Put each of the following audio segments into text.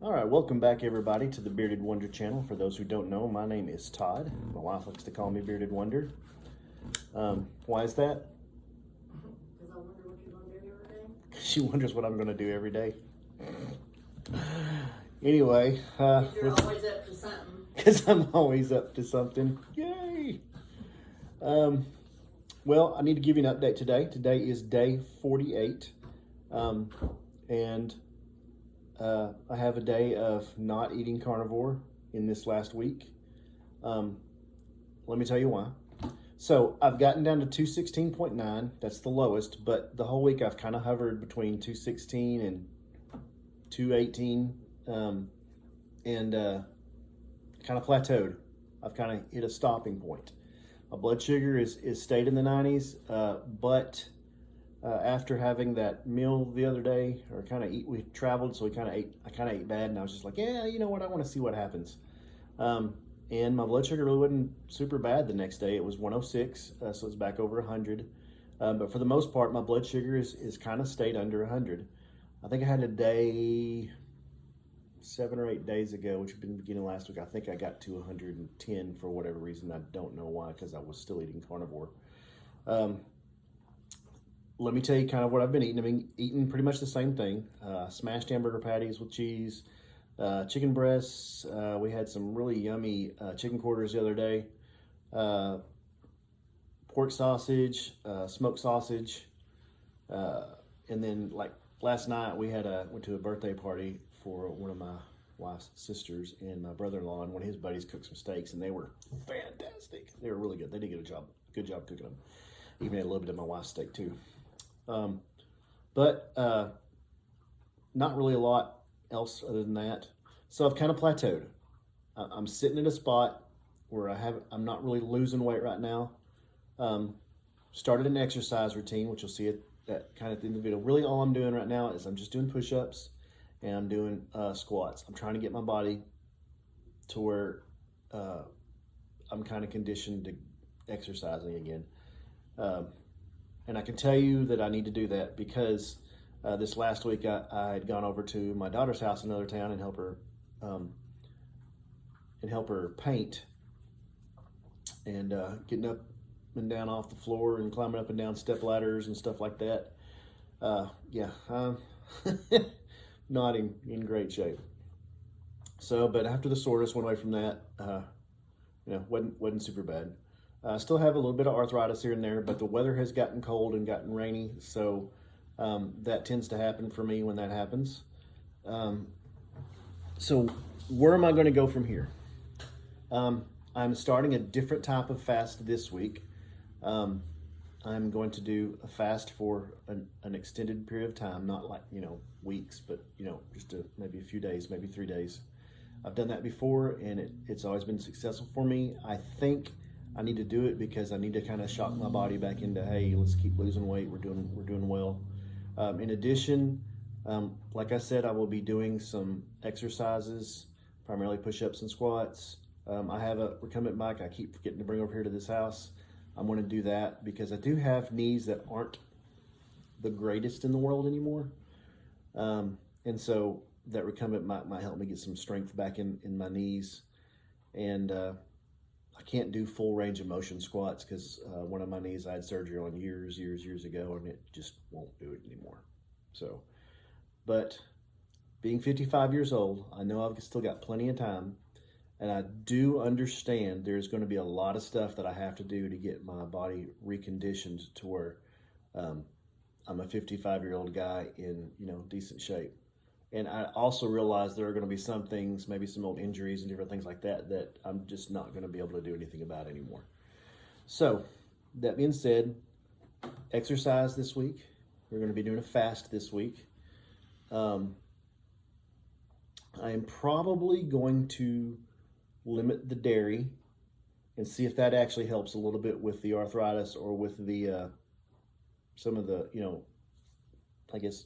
All right, welcome back everybody to the Bearded Wonder channel. For those who don't know, my name is Todd. My wife likes to call me Bearded Wonder. Why is that? Because I wonder what you're going to do every day. She wonders what I'm going to do every day. Anyway. You're always up to something. Because I'm always up to something. Yay! Well, I need to give you an update today. Today is day 48. I have a day of not eating carnivore in this last week. Let me tell you why. So I've gotten down to 216.9. That's the lowest, but the whole week I've kind of hovered between 216 and 218 and kind of plateaued. I've kind of hit a stopping point. My blood sugar is stayed in the 90s, but after having that meal the other day, or we traveled, so I kind of ate bad, and I was just like, yeah, you know what, I want to see what happens. And my blood sugar really wasn't super bad the next day. It was 106, so it's back over 100. But for the most part, my blood sugar is kind of stayed under 100. I think I had a day 7 or 8 days ago, which had been the beginning of last week. I think I got to 110 for whatever reason. I don't know why, because I was still eating carnivore. Let me tell you kind of what I've been eating. I've been eating pretty much the same thing. Smashed hamburger patties with cheese, chicken breasts. We had some really yummy chicken quarters the other day. Pork sausage, smoked sausage. And then like last night we went to a birthday party for one of my wife's sisters, and my brother-in-law and one of his buddies cooked some steaks, and they were fantastic. They were really good. They did good job cooking them. Even had a little bit of my wife's steak too. But not really a lot else other than that. So I've kind of plateaued. I'm sitting at a spot where I'm not really losing weight right now. Started an exercise routine, which you'll see at the end of the video. Really all I'm doing right now is I'm just doing push-ups and I'm doing squats. I'm trying to get my body to where I'm kind of conditioned to exercising again. And I can tell you that I need to do that because this last week I had gone over to my daughter's house in another town and help her paint, and getting up and down off the floor and climbing up and down step ladders and stuff like that. Yeah, I'm not in great shape. So, but after the soreness went away from that, wasn't super bad. I still have a little bit of arthritis here and there, but the weather has gotten cold and gotten rainy, so that tends to happen for me when that happens. So where am I going to go from here? I'm starting a different type of fast this week. I'm going to do a fast for an extended period of time, not like, weeks, but, just maybe a few days, maybe 3 days. I've done that before, and it's always been successful for me. I think I need to do it because I need to kind of shock my body back into, hey, let's keep losing weight. We're doing well. In addition, like I said, I will be doing some exercises, primarily push-ups and squats. I have a recumbent bike I keep forgetting to bring over here to this house. I'm going to do that because I do have knees that aren't the greatest in the world anymore. And so that recumbent might help me get some strength back in my knees. And I can't do full range of motion squats because one of my knees I had surgery on years ago, and it just won't do it anymore. So, but being 55 years old, I know I've still got plenty of time, and I do understand there's going to be a lot of stuff that I have to do to get my body reconditioned to where I'm a 55-year-old guy in decent shape. And I also realize there are going to be some things, maybe some old injuries and different things like that I'm just not going to be able to do anything about anymore. So, that being said, exercise this week. We're going to be doing a fast this week. I am probably going to limit the dairy and see if that actually helps a little bit with the arthritis or with the some of the, I guess,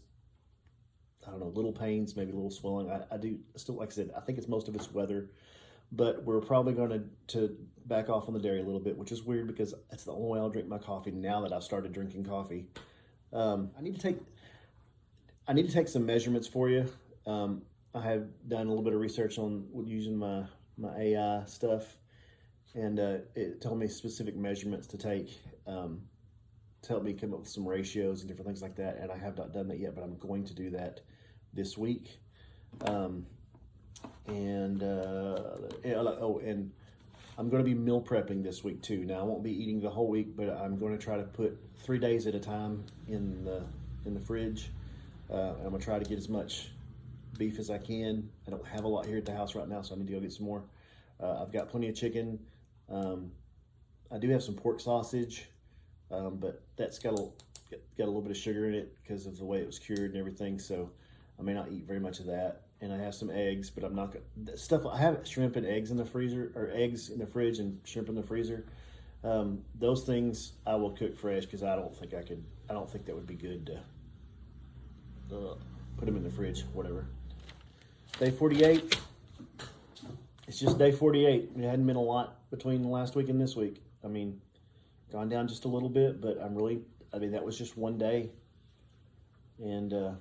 I don't know, little pains, maybe a little swelling. I do still, like I said, I think it's most of it's weather, but we're probably going to back off on the dairy a little bit, which is weird because that's the only way I'll drink my coffee now that I've started drinking coffee. I need to take some measurements for you. I have done a little bit of research on using my AI stuff, and it told me specific measurements to take to help me come up with some ratios and different things like that. And I have not done that yet, but I'm going to do that this week. And I'm going to be meal prepping this week too. Now I won't be eating the whole week, but I'm going to try to put 3 days at a time in the fridge. I'm going to try to get as much beef as I can. I don't have a lot here at the house right now, so I need to go get some more. I've got plenty of chicken. I do have some pork sausage, but that's got a little bit of sugar in it because of the way it was cured and everything. So I may not eat very much of that. And I have some eggs, but I'm not gonna stuff. I have shrimp and eggs in the freezer, or eggs in the fridge and shrimp in the freezer. Those things I will cook fresh because I don't think that would be good to put them in the fridge. Whatever. Day 48. It's just day 48. It hadn't been a lot between last week and this week. I mean, gone down just a little bit, but I mean, that was just one day. And, you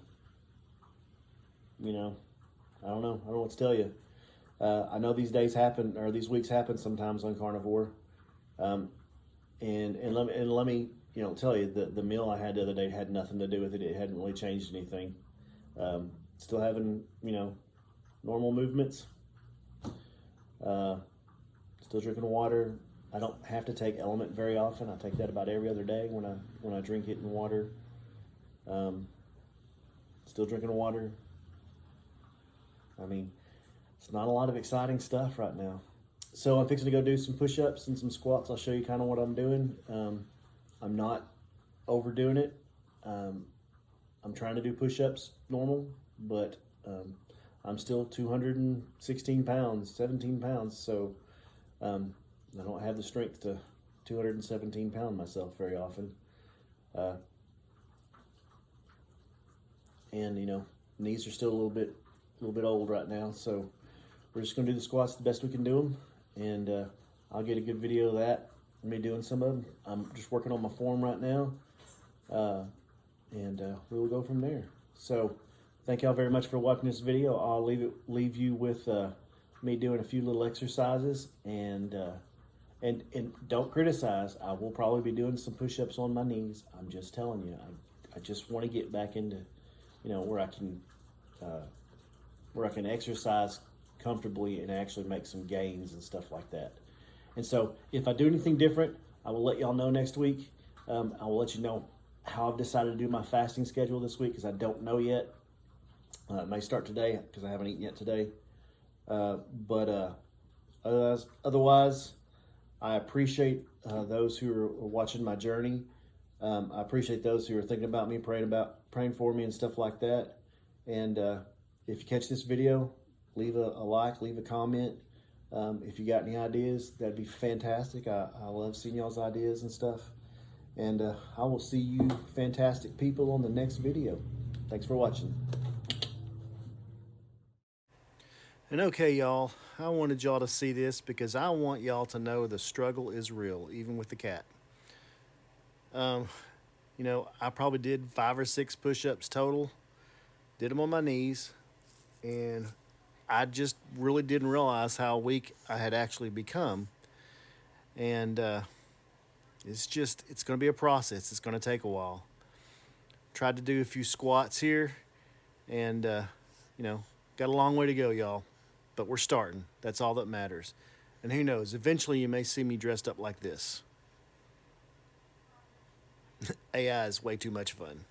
know, I don't know what to tell you. I know these days happen, or these weeks happen sometimes on Carnivore. And let me, tell you the meal I had the other day had nothing to do with it. It hadn't really changed anything. Still having, normal movements. Still drinking water. I don't have to take Element very often. I take that about every other day when I drink it in water. Still drinking water. I mean, it's not a lot of exciting stuff right now. So I'm fixing to go do some push-ups and some squats. I'll show you kind of what I'm doing. I'm not overdoing it. I'm trying to do push-ups normal, but I'm still 216 pounds, 17 pounds. So I don't have the strength to 217 pound myself very often. And knees are still a little bit old right now. So we're just gonna do the squats the best we can do them. And I'll get a good video of that, me doing some of them. I'm just working on my form right now. And we'll go from there. So thank y'all very much for watching this video. I'll leave you with me doing a few little exercises, and don't criticize. I will probably be doing some push-ups on my knees. I'm just telling you. I just want to get back into, where I can exercise comfortably and actually make some gains and stuff like that. And so if I do anything different, I will let y'all know next week. I will let you know how I've decided to do my fasting schedule this week, because I don't know yet. It may start today because I haven't eaten yet today. But otherwise, I appreciate those who are watching my journey. I appreciate those who are thinking about me, praying for me and stuff like that. And if you catch this video, leave a like, leave a comment. If you got any ideas, that'd be fantastic. I love seeing y'all's ideas and stuff. And I will see you fantastic people on the next video. Thanks for watching. And okay, y'all, I wanted y'all to see this because I want y'all to know the struggle is real, even with the cat. I probably did 5 or 6 push-ups total, did them on my knees, and I just really didn't realize how weak I had actually become. And it's going to be a process. It's going to take a while. Tried to do a few squats here, and, got a long way to go, y'all. But we're starting. That's all that matters. And who knows, eventually you may see me dressed up like this. AI is way too much fun.